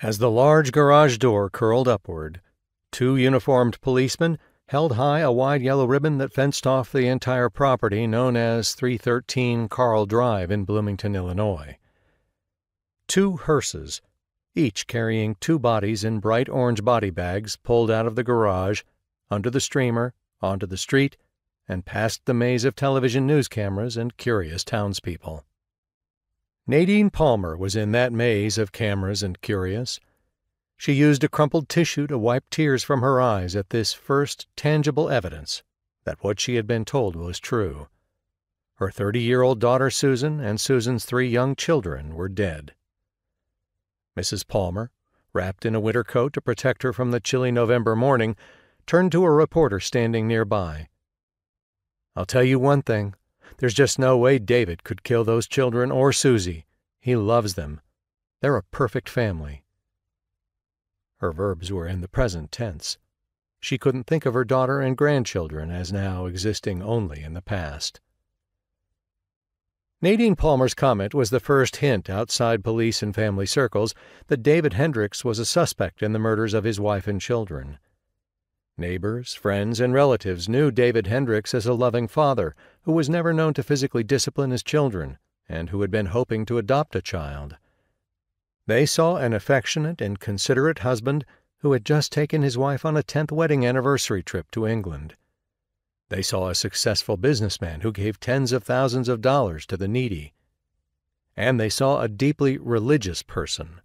As the large garage door curled upward, two uniformed policemen held high a wide yellow ribbon that fenced off the entire property known as 313 Carl Drive in Bloomington, Illinois. Two hearses, each carrying two bodies in bright orange body bags, pulled out of the garage, under the streamer, onto the street, and past the maze of television news cameras and curious townspeople. Nadine Palmer was in that maze of cameras and curious. She used a crumpled tissue to wipe tears from her eyes at this first tangible evidence that what she had been told was true. Her 30-year-old daughter Susan and Susan's 3 young children were dead. Mrs. Palmer, wrapped in a winter coat to protect her from the chilly November morning, turned to a reporter standing nearby. "I'll tell you one thing. There's just no way David could kill those children or Susie. He loves them. They're a perfect family." Her verbs were in the present tense. She couldn't think of her daughter and grandchildren as now existing only in the past. Nadine Palmer's comment was the first hint outside police and family circles that David Hendricks was a suspect in the murders of his wife and children. Neighbors, friends, and relatives knew David Hendricks as a loving father who was never known to physically discipline his children and who had been hoping to adopt a child. They saw an affectionate and considerate husband who had just taken his wife on a 10th wedding anniversary trip to England. They saw a successful businessman who gave tens of thousands of dollars to the needy. And they saw a deeply religious person.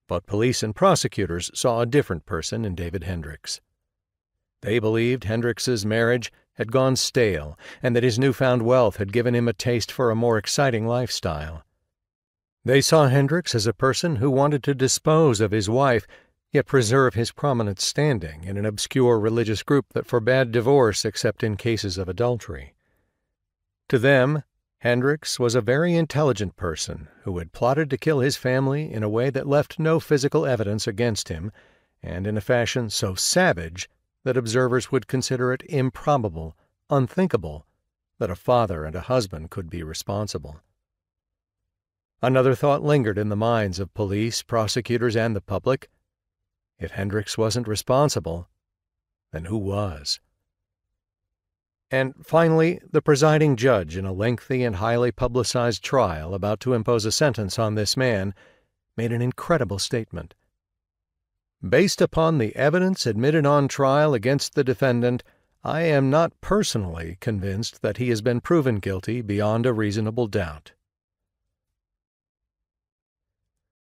But police and prosecutors saw a different person in David Hendricks. They believed Hendricks's marriage had gone stale and that his newfound wealth had given him a taste for a more exciting lifestyle. They saw Hendricks as a person who wanted to dispose of his wife, yet preserve his prominent standing in an obscure religious group that forbade divorce except in cases of adultery. To them, Hendricks was a very intelligent person who had plotted to kill his family in a way that left no physical evidence against him, and in a fashion so savage that observers would consider it improbable, unthinkable, that a father and a husband could be responsible. Another thought lingered in the minds of police, prosecutors, and the public. If Hendricks wasn't responsible, then who was? And finally, the presiding judge in a lengthy and highly publicized trial about to impose a sentence on this man made an incredible statement. "Based upon the evidence admitted on trial against the defendant, I am not personally convinced that he has been proven guilty beyond a reasonable doubt."